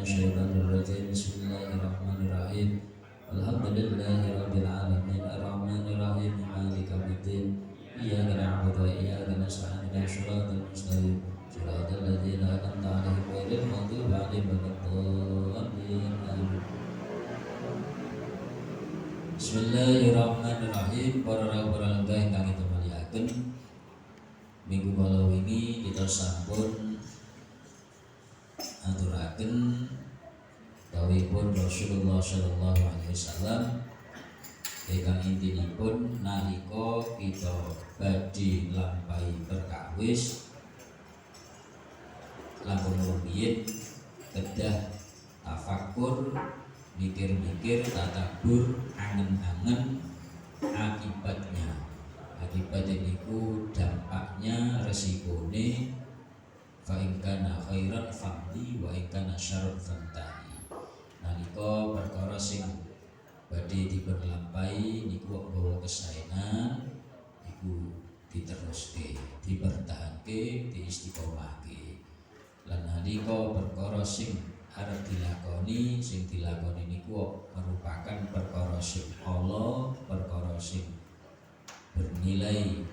minasyaitonir rajim. Bismillahirrahmanirrahim. Alhamdulillahirabbil alamin arrahmanir rahim maliki yaumiddin. Iyyaka na'budu wa iyyaka nasta'in ihdinas siratal mustaqim siratal ladzina an'amta 'alaihim ghairil maghdubi 'alaihim waladdallin. Amin. Bismillahirrahmanirrahim. Para lenggah ingkang kita muliaken, minggu kala wingi kita sampun aturaken dawuhipun Rasulullah sallallahu alaihi wasallam ingkang intinipun nalika kita badhe lampahi perkawis langkung rumiyin kedah tafakur, mikir-mikir, tadabbur, angen-angen akibatnya. Akibat niku dampaknya, resikone fa in kana khairan famdi wa in kana syarran fantahi. Nalika perkara sing badhe dipunlampahi niku bawa kesaenan niku diteruske, dipertahanke, diistiqomahke. Lan nalika perkara sing arep dilakoni, sing dilakoni niku merupakan perkara sing Allah, perkara sing bernilai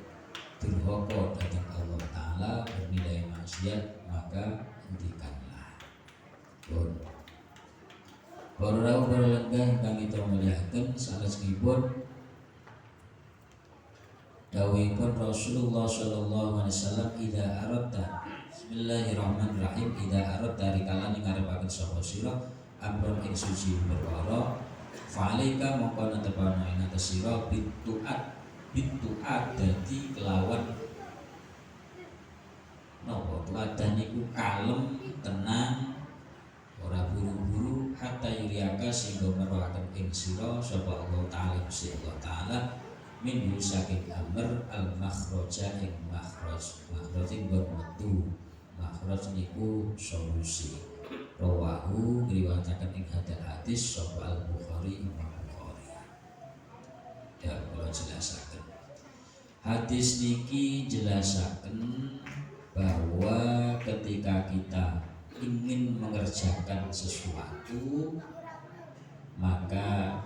durhaka dhateng Allah Ta'ala, bernilai maksiat, maka hentikanlah. Pun para rawuh para lenggah ingkang kita muliaken, salajengipun dawuhipun Rasulullah sallallahu alaihi wasallam, idza aradta Bismillahirrahmanirrahim. Idza aradta rikalan ing ngarepaken sapa sira amrun ing suci perkara fa'alaika mongko netepana ing atas sira bituat dadi kelawan napa tuadan niku kalem, tenang, ora buru-buru, hatta yuriaka sehingga meruaken ing sira sapa Allah Ta'ala Gusti Allah Ta'ala min saking amr al makhraja ing makhraj ing metu. Makhraj niku solusi. Rawahu ngriwayataken ing hadis sapa al Bukhari Imam Bukhari. Ya kula jelasaken. Hadis niki jelasaken bahwa ketika kita ingin mengerjakan sesuatu, maka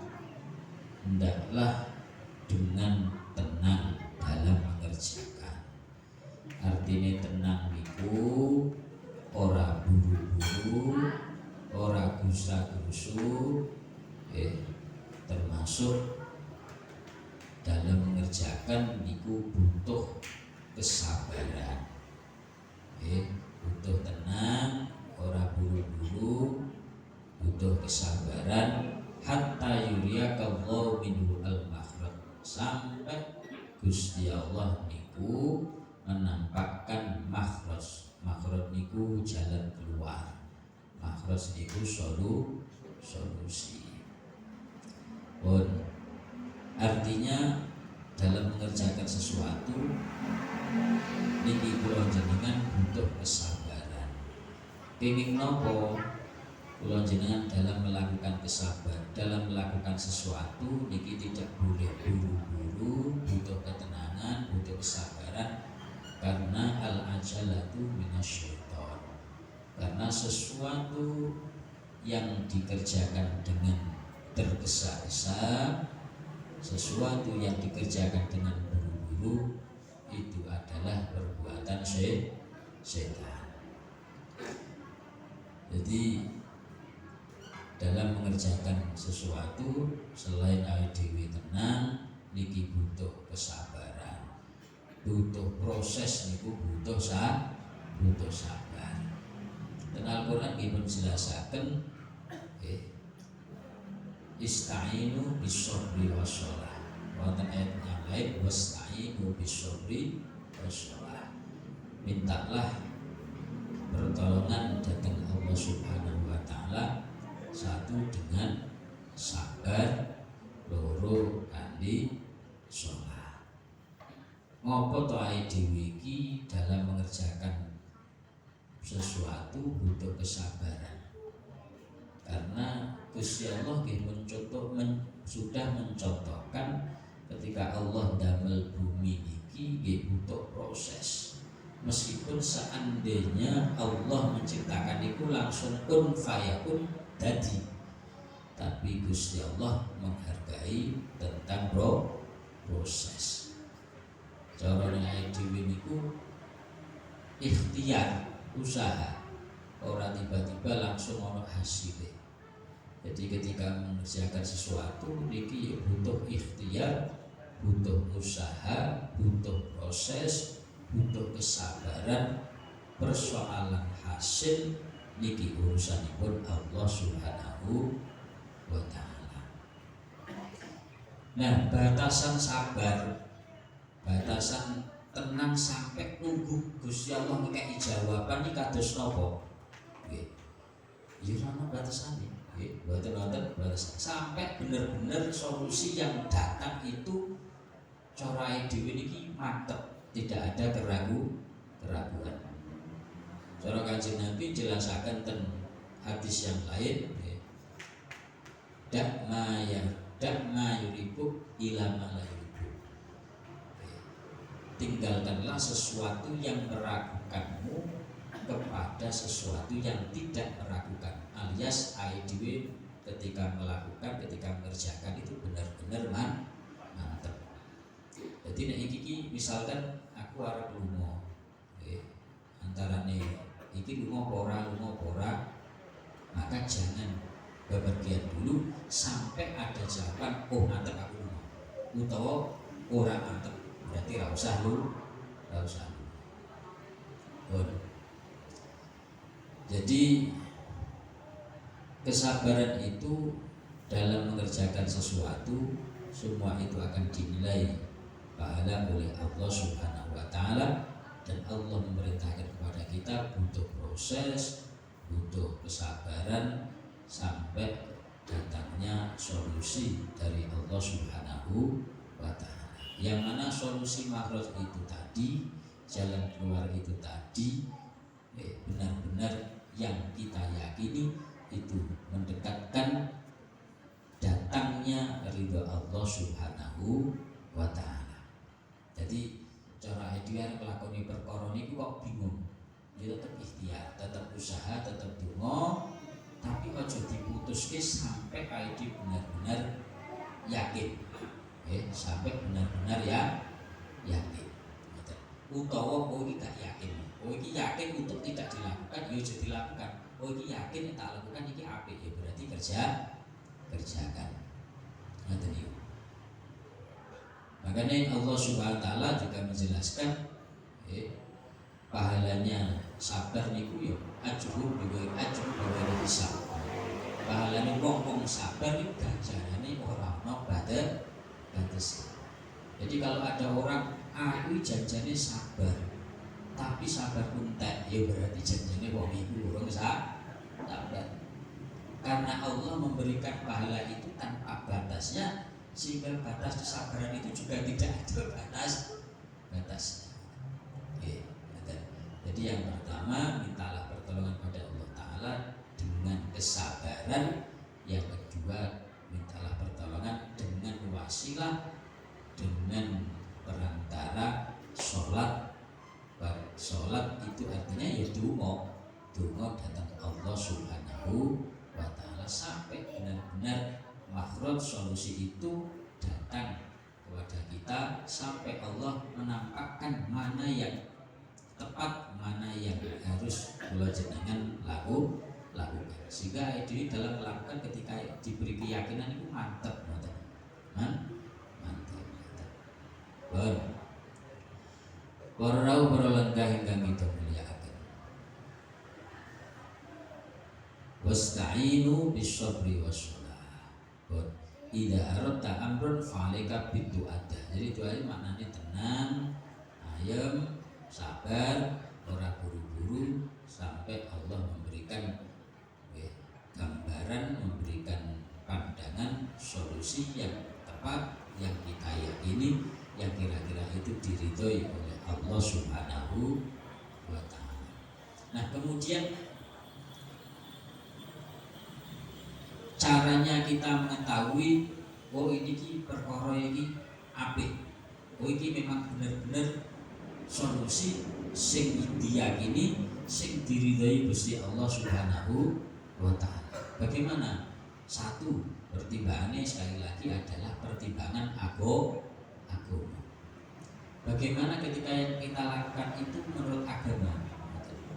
hendaklah dengan tenang dalam mengerjakan. Artinya tenang niku ora buru-buru, ora gusa-gusu, termasuk dalam mengerjakan niku butuh kesabaran, butuh tenang, ora buru-buru, butuh kesabaran, hatta yuriyakallahu minhu al-makhraj, sampai Gusti Allah niku menampakkan makhraj. Makhraj niku jalan keluar, makhraj niku solusi. Pun artinya dalam mengerjakan sesuatu niki kula jenengan butuh kesabaran. Penging nopo kula jenengan dalam melakukan kesabaran, dalam melakukan sesuatu niki tidak boleh buru-buru, butuh ketenangan, butuh kesabaran, karena al-ajalatu minasyaiton. Karena sesuatu yang dikerjakan dengan tergesa-gesa, sesuatu yang dikerjakan dengan buru-buru, itu adalah perbuatan setan. Jadi dalam mengerjakan sesuatu selain awake dhewe tenang niki butuh kesabaran, butuh proses niku butuh sabar. Dan Al-Qur'an nggih menjelasaken ista'inu bis-sabri was-shalah. Wonten ayat yang lain wasta'inu bis-sabri was-shalah. Mintalah pertolongan datang Allah Subhanahu wa Ta'ala, satu dengan sabar, loro kanthi shalah. Ngopo to awake dhewe iki dalam mengerjakan sesuatu butuh kesabaran. Karena Gusti Allah sudah mencontohkan ketika Allah damel bumi niki nggih butuh proses. meskipun seandainya Allah menciptakan itu langsung kun fayakun dadi, tapi Gusti Allah menghargai tentang proses. Cara nek dhewe niku ikhtiar, usaha, ora tiba-tiba langsung ono hasilnya. Jadi ketika mengerjakan sesuatu niki butuh ikhtiar, butuh usaha, butuh proses, butuh kesabaran. Persoalan hasil niki urusanipun Allah Subhanahu wa ta'ala. Nah, batasan sabar, batasan tenang sampai nunggu Gusti Allah ngekeki jawaban iki kados napa? Nggih. Ya ana batasane. Nggih, boten-boten batasan. Sampai bener-bener solusi yang datang itu cara dhewe niki mantep, tidak ada keraguan. Cara Kanjeng Nabi jelasaken ten hadis yang lain, nggih. Dak ma yuribu ila ma la yuribu. Tinggalkanlah sesuatu yang meragukanmu kepada sesuatu yang tidak meragukan, alias IDW ketika melakukan, ketika mengerjakan itu benar-benar mantap. Jadi nek iki misalkan aku arep lunga, antarane iki lunga pora, maka jangan bepergian dulu sampai ada jawaban oh mantap aku lunga, utawa ora mantap, berarti ra usah lu. Jadi kesabaran itu dalam mengerjakan sesuatu, semua itu akan dinilai pahala oleh Allah Subhanahu wa ta'ala. Dan Allah memerintahkan kepada kita butuh proses, butuh kesabaran sampai datangnya solusi dari Allah Subhanahu wa ta'ala. Yang mana solusi makhraj itu tadi, jalan keluar itu tadi, benar-benar yang kita yakini itu mendekatkan datangnya ridho Allah Subhanahu wa ta'ala. Jadi cara ideal nglakoni perkara niku kok bingung. Ya tetap ikhtiar, tetap usaha, tetap donga, tapi aja diputuske sampai ID benar-benar yakin. Sampai benar-benar ya yakin. Utawa kowe iki gak yakin. Kowe iki yakin untuk tidak dilakukan, ya aja dilakukan. Kowe iki yakin tak lakukan iki apik, ya berarti kerjakan. Ngoten niku. Makanya Allah Subhanahu wa ta'ala juga menjelaskan pahalanya sabar niku ya ajru biwiri hisab. Pahalane wong sabar niku ganjarane ora ana batas. Jadi kalau ada orang aku janjane sabar, tapi sabar entek, ya berarti janjane wong iku urung sabar. Karena Allah memberikan pahala itu tanpa batasnya, sehingga batas kesabaran itu juga tidak ada batasnya. Jadi yang pertama, mintalah pertolongan pada Allah Ta'ala dengan kesabaran. Yang kedua, mintalah pertolongan dengan wasilah, dengan perantara sholat. Sholat itu artinya ya donga datang Allah Subhanahu wa ta'ala sampai benar-benar makhraj solusi itu datang kepada kita, sampai Allah menampakkan mana yang tepat, mana yang harus kula jenengan lakukan. Sehingga diri dalam melakukan ketika diberi keyakinan itu mantap. Para rawuh para lenggah ingkang kita mulyakaken. Wasta'inu bis-sabri was-shalah. Idza aradta amrun fa'alika bid-du'adah. Jadi doa ini maknanya tenang, ayem, sabar, ora buru-buru sampai Allah memberikan gambaran, memberikan pandangan solusi yang tepat, yang kita yakini, yang kira-kira itu diridhoi oleh Allah Subhanahu wa ta'ala. Nah, kemudian caranya kita mengetahui oh ini perkara ini apik, oh ini memang benar-benar solusi sing diyakini, sing diridhoi Gusti Allah Subhanahu wa taala. Bagaimana? Satu, pertimbangannya sekali lagi adalah pertimbangan agama. Bagaimana ketika yang kita lakukan itu menurut agama?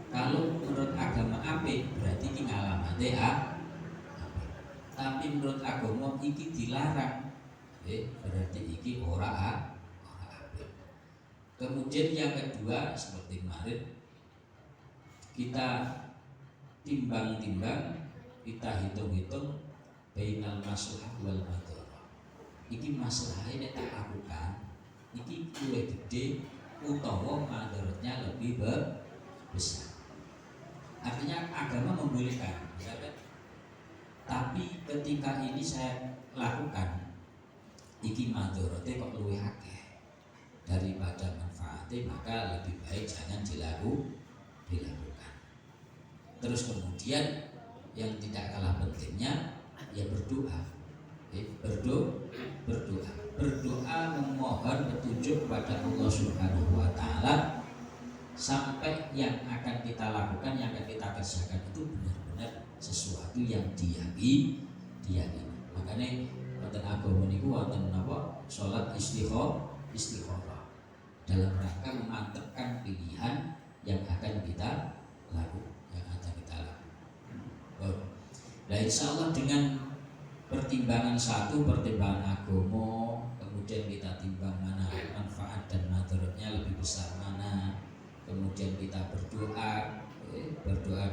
Kalau menurut agama apik berarti iki ngalamate apik. Tapi menurut agama iki dilarang, berarti iki ora apik. Kemudian yang kedua seperti kemarin kita timbang-timbang, kita hitung-hitung bainal maslahah wal madharah. Iki maslahe nek tak lakukan iki luwih gede utawa madaratnya lebih besar. Artinya agama membolehkan, ya kan? Tapi ketika ini saya lakukan iki madaratnya kok luwih akeh daripada manfaatnya, maka lebih baik jangan dilakukan. Terus kemudian yang tidak kalah pentingnya ya berdoa. Berdoa memohon petunjuk kepada Allah Subhanahu wa taala sampai yang akan kita lakukan, yang akan kita kerjakan itu benar-benar sesuatu yang diyakini. Makanya wonten agama niku wonten napa? Salat istikharah dalam rangka memantapkan pilihan yang akan kita lakukan. Nah, insya Allah dengan pertimbangan satu, pertimbangan agama, kemudian kita timbang mana manfaat dan madaratnya lebih besar mana, kemudian kita berdoa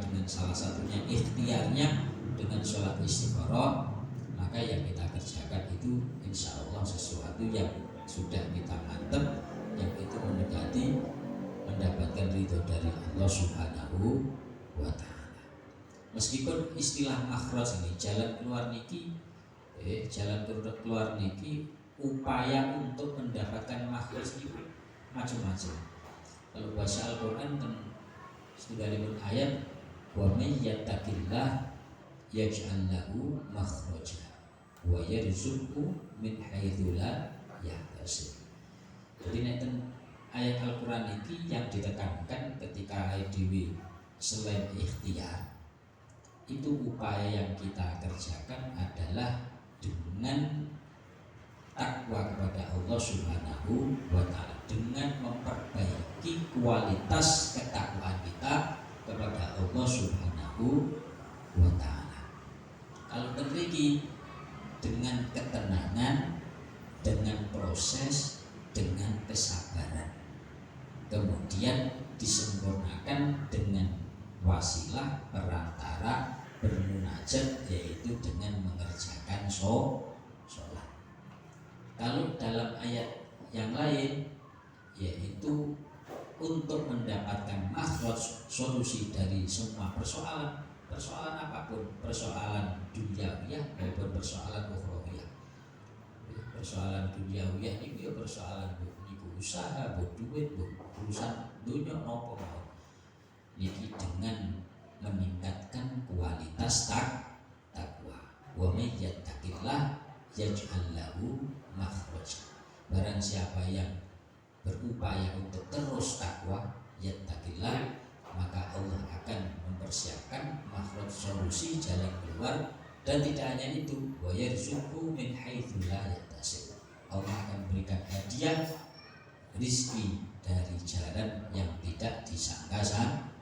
dengan salah satunya ikhtiarnya dengan sholat istikharah, maka yang kita kerjakan itu insya Allah sesuatu yang sudah kita mantap, yang itu mendapatkan ridho dari Allah Subhanahu wa taala. Meskipun istilah makhraj ini jalan keluar niki upaya untuk mendapatkan makhraj itu macam-macam. Kalau bahasa Al-Qur'an kan setunggalipun ayat wa may yattaqillah yaj'al lahu makhraja wa yarzuqhu min haitsu la yahtasib. Jadi nek ayat Al-Qur'an iki yang ditekankan ketika dhewe selain ikhtiar itu upaya yang kita kerjakan adalah dengan takwa kepada Allah Subhanahu wa taala, dengan memperbaiki kualitas ketakwaan kita kepada Allah Subhanahu wa taala. Kalau memiliki dengan ketenangan, dengan proses, dengan kesabaran, kemudian disempurnakan dengan wasilah perantara bermunajat, yaitu dengan mengerjakan sholat. Kalau dalam ayat yang lain yaitu untuk mendapatkan makhraj, solusi dari semua persoalan apapun, persoalan duniawiyah maupun persoalan ukhrawiyah. Persoalan duniawiyah ini persoalan niku usaha, duit, urusan dunia nopo niki dengan meningkatkan kualitas takwa. Wa may yattaqillah yaj'al lahu makhraja. Barang siapa yang berupaya untuk terus takwa, yattaqillah, maka Allah akan mempersiapkan makhraj, solusi, jalan keluar. Dan tidak hanya itu, wa yarzuqhu min haitsu la yahtasib. Allah akan berikan hadiah rizki dari jalan yang tidak disangka-sangka.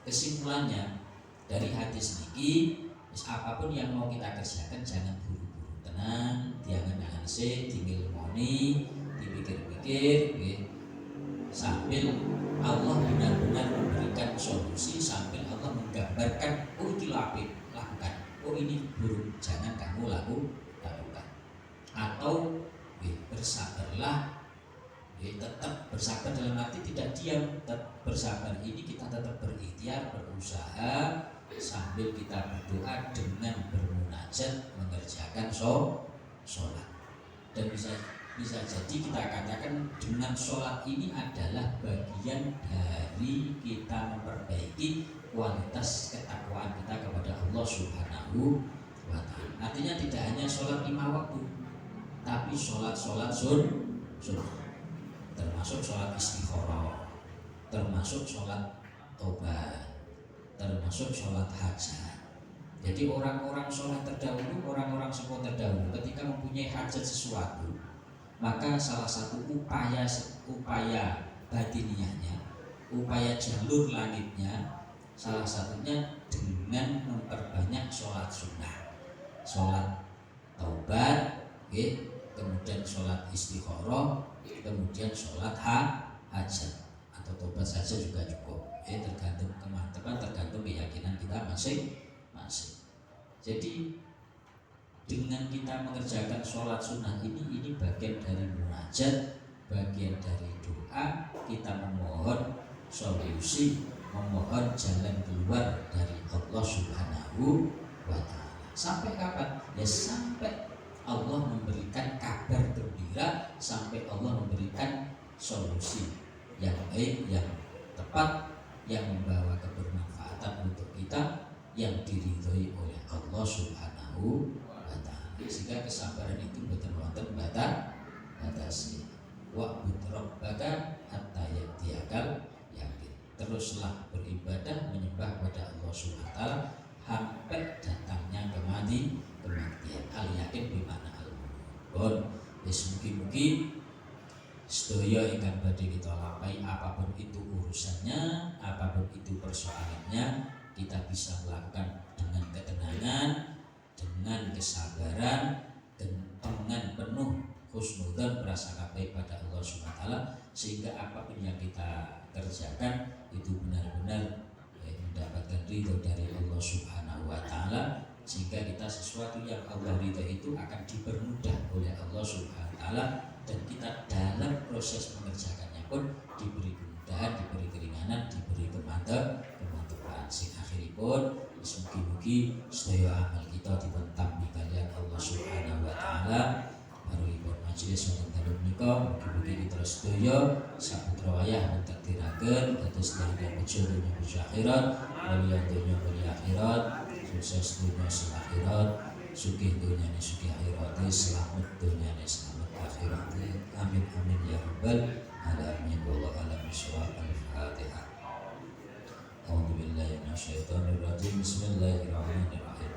Kesimpulannya dari hadis niki, apapun yang mau kita kerjakan jangan buru-buru, tenang, jangan sih, dimilmoni, dipikir-pikir, sambil Allah benar-benar memberikan solusi, sambil Allah menggambarkan, oh ini lakukan, oh ini buruk, jangan kamu lakukan, atau bersabarlah. Tetap bersabar dalam arti tidak diam, tetap bersabar ini kita tetap berikhtiar, berusaha sambil kita berdoa dengan bermunajat, mengerjakan sholat. Dan bisa jadi kita katakan dengan sholat ini adalah bagian dari kita memperbaiki kualitas ketakwaan kita kepada Allah Subhanahu wa ta'ala. Artinya tidak hanya sholat 5 waktu, tapi sholat sunnah, termasuk sholat istikharah. termasuk sholat tobat, termasuk sholat hajat. Jadi orang-orang sholat terdahulu, orang-orang sholat terdahulu ketika mempunyai hajat sesuatu, maka salah satu upaya batiniahnya, upaya jalur langitnya, salah satunya dengan memperbanyak sholat sunnah, sholat taubat, kemudian sholat istikharah, kemudian sholat hajat atau taubat saja juga cukup. Tergantung kemantapan, tergantung keyakinan kita masing-masing. Jadi dengan kita mengerjakan sholat sunnah ini bagian dari munajat, bagian dari doa, kita memohon solusi, memohon jalan keluar dari Allah Subhanahu wa Ta'ala. Sampai kapan? Ya sampai Allah memberikan kabar gembira, sampai Allah memberikan solusi yang baik, yang tepat, yang membawa kebermanfaatan untuk kita, yang diridhoi oleh Allah Subhanahu wa Ta'ala. Sehingga kesabaran itu betul-betul batasi. Wa'bud rabbaka hatta ya'tiyakal yakin. Teruslah beribadah, menyembah pada Allah Subhanahu wa Ta'ala sampai datangnya kematian. Al yakin bimana al-mubun. Mugi-mugi sedaya ingkang badhe kita lampahi, apapun itu urusannya, apapun itu persoalannya, kita bisa melakukan dengan ketenangan, dengan kesabaran, dengan penuh husnudzon, prasangka baik pada Allah Subhanahu wa Ta'ala, sehingga apapun yang kita kerjakan itu benar-benar mendapatkan ridho dari Allah Subhanahu wa Ta'ala, sehingga kita sesuatu yang Allah ridho itu akan dipermudah oleh Allah Subhanahu wa Ta'ala, dan kita dalam proses mengerjakannya pun diberi kemudahan, diberi keringanan, diberi kemantapan. Sing akhiripun mugi-mugi sedaya amal kita dipuntampi kalian Allah Subhanahu wa Ta'ala. Barokipun majelis wonten dalu menika, mugi-mugi kita sedaya saputra wayah mentakdiraken dados dalem bejo dunya bejo akhirat, mulia dunya mulia akhirat, sukses dunya sing akhirat, sugih dunyane sugih akhirat, selamat dunyane selamat akhirat. Amin amin ya rabbal alamin. Wallahu a'lam bishawab. Al-Fatihah. A'udzu billahi minasyaitonir rajim. Bismillahirrahmanirrahim.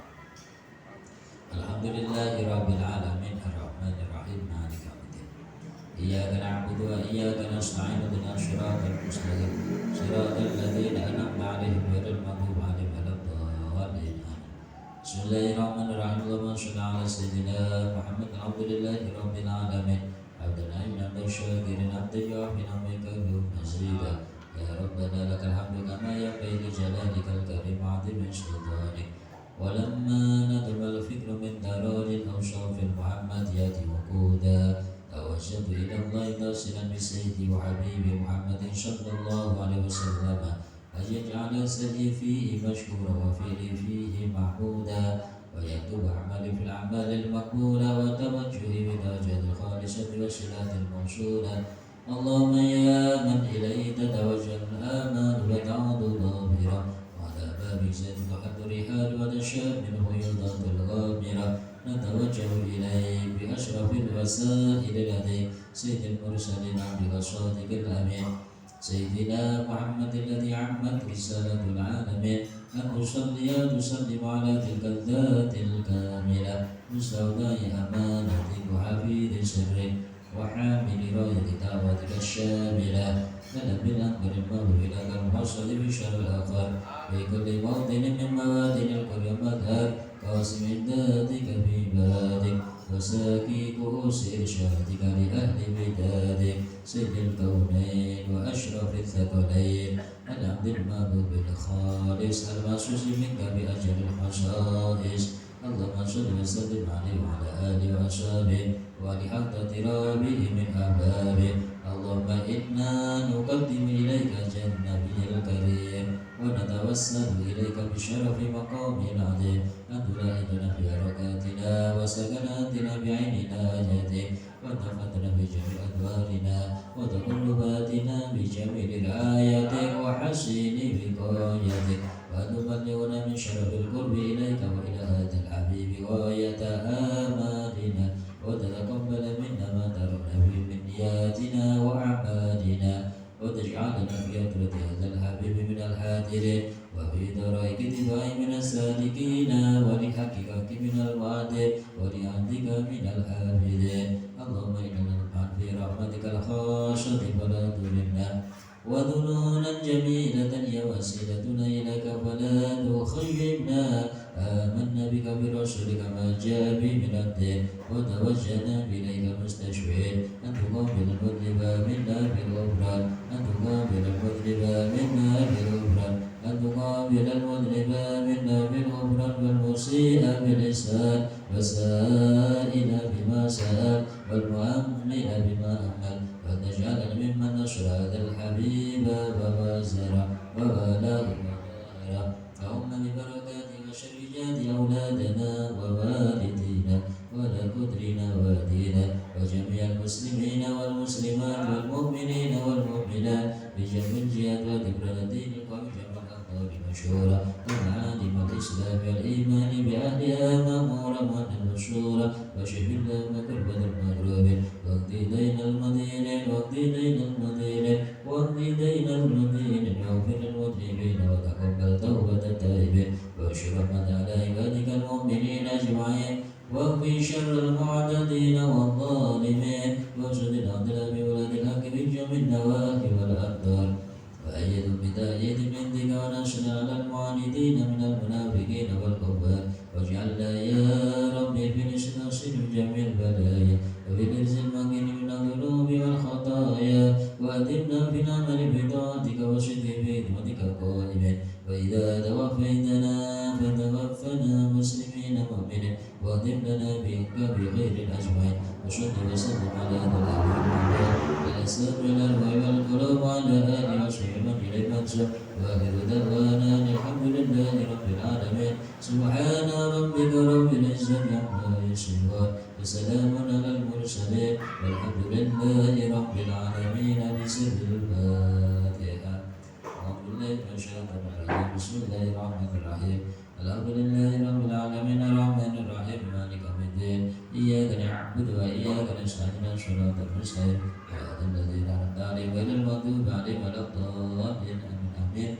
Alhamdulillahi rabbil alamin arrahmanir rahim maliki yaumiddin. Iyyaka na'budu wa iyyaka nasta'in ihdinas siratal mustaqim siratal ladzina an'amta 'alaihim ghairil maghdubi 'alaihim waladdallin. Bismillahirrahmanirrahim. Allahumma shalli 'ala sayyidina Muhammad. Alhamdulillahi rabbil alamin. Abdana inna syakirin abdiyah min amrika mazida. Ya Rabbana lakal hamdu kama yanbaghi li jalalikal karim 'azim min sultanik. Walamma nadama al-fikru min dararil awshafil muhammadiyati wuquda, tawajjahtu ila Allah tawsilan bi sayyidi wa habibi Muhammadin sallallahu alaihi wasallam. Aj'al sadi fihi mashkura wa fi'li fihi mahmuda, wa yatubu amali fil a'malil maqbula, wa tawajjuhi bi darajati khalisati wa silatil mawsula. Allahumma ya man ilayhi tatawajjal al-amal wa ta'udu dhahira, wa ala babi zaid wa rihad wa tashab min huyudatil ghamira, natawajjahu ilayhi bi ashrafil wasail ladhi sayyidil mursalin abdika shadiqil amin Sayyidina Muhammadin alladhi ammat risalatul alamin. An usalliya tusallimu ala tilkal dhatil kamila, mustawdai amanatin wa hafidhi sirrin wa hamili rayati da'watika syamila. Nadabil akbaril mawhila kal muhassali bi syaril akhar, bi kulli mawdinin min mawadinil qurya madhar, qasimid dhatika fi badik, wasaki ku'usi irsyadika li ahli bidadik, sayyidil kawnain wa ashrafil thaqalain, al-abdil mabudil khalis, al-masusi minka bi ajalil khasais. Allahumma salli wa sallim alaihi wa ala alihi wa ashabihi wa li haqqati rabihi min ahbabihi. Allahumma inna nuqaddimu ilayka jannabiyil karim, wa natawassalu ilayka bi syarafi maqamil azim, an tulahidana fi harakatina wa sakanatina bi aini najatik, wa tafatana bi jami' adwarina, wa taqallubatina bi jamil ayatik, wa hasini bi qayatik, wa tuballighuna min syarafil qurbi ilayka wa ila hadal habibi ghayata amalina, wa tataqabbala minna ma tarakna fi min niyatina wa a'malina, wa taj'alna fi الصادقين ولحقك من الوعد ولعهدك من الحافظين اللهم إنا نطمع في رحمتك الخاصة فلا تضلنا وذنونا جميلة هي وسيلتنا إليك فلا تخيبنا آمنا بك برسولك ما جاء به من الدين وتوجهنا إليك مستشفعين أن تقبل المذنب منا بالغفران أن تقبل المذنب منا بالغفران أن تقابل المذنب منا بالغفران والمسيء بالإحسان والسائل بما سأل والمؤمن بما أمل وتجعلنا ممن نشر هذا الحبيب ووازر ووالاه وغيره اللهم ببركاته وشر جاد أولادنا ووالدينا ولقدرنا ودينا وجميع المسلمين والمسلمات والمؤمنين والمؤمنات بجميع الجهات وذكر الدين القوم جمع الأخبار مشهورة ومعالم الإسلام والإيمان بأهلها مأمورا ومنشورا وشف اللهم كربة المغروبين واقضي دين المدينين واقضي دين المدينين واقضي دين المدينين واغفر للمذنبين وتقبل توبة التائبين واشرف رحمة على عبادك المؤمنين أجمعين واكفي شر المعتدين والظالمين واسد العدل بولد الحق في جميع النواحي والأقدار وأيد بتأييد بنتك ونشر على المعاندين من المنافقين والكفار واجعلنا يا ربي في نصر جميع البلايا وفي الإرز المكين من الذنوب والخطايا وأدمنا في العمل بطاعتك وشد في خدمتك قائمين وإذا توفيتنا فتوفنا مسلمين مؤمنين واهدم لنا بك بخير الأجمعين وشد وسلم على نبينا محمد الأسلام الأرواح والقلوب وعلى آله وصحبه من إليه منسوب وآخر دعوانا أن الحمد لله رب العالمين سبحان ربك رب العزة عما يصفون وسلام على المرسلين والحمد لله رب العالمين بسر الفاتحة أعوذ بالله من الشيطان الرجيم بسم الله الرحمن الرحيم الحمد لله رب العالمين الرحمن الرحيم مالك يوم الدين إياك نعبد وإياك نستعين صراط المستقيم صراط الذين أنعمت عليهم غير المغضوب عليهم ولا الضالين آمين